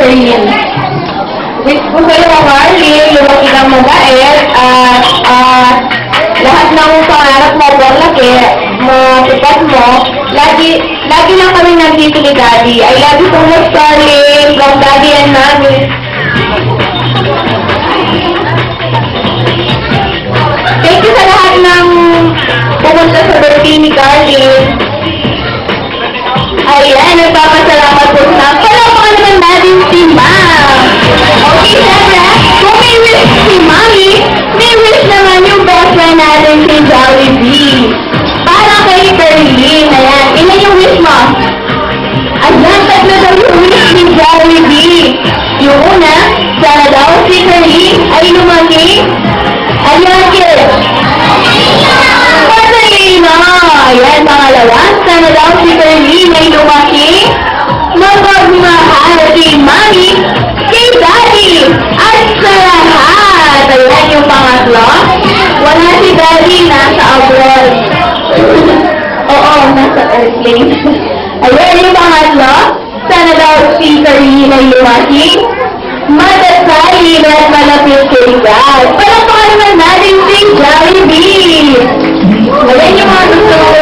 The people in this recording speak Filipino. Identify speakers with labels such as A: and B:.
A: Karine. Wish ko sa'yo, Marlene, lumaki kang mabait at lahat ng pangarap mo, laki, matupad mo, lagi lang kami nandito ni Daddy. I love you so much, Darling, from Daddy and Mommy. Thank you sa lahat ng pumunta sa birthday ni Darling. Ayan, nagpapasalamat po sa palakpakan naman natin si Ma'am. Okay, syempre, kung may wish si Mami, may wish naman yung best friend natin si Jollibee. Para kay Karine, ayan, ilan yung wish mo? Ayan, tatlo daw yung wish ni Jollibee. Yung una, sana daw si Karine ay lumaki. Ayan, kids. Patalino! Ayan, pangalawa, sana daw si Karine ay lumaki. Magmahal kay Mami, kay Daddy, at sa lahat. Ayan yung pangatlo. Wala si Daddy, nasa abroad. Oo, nasa airplane. Ayan yung pangatlo. Sana daw si Karine ay lumaki. Matasali at malapit kay God. Palakpakan naman natin si Jollibee. Ayan yung mga gusto ko.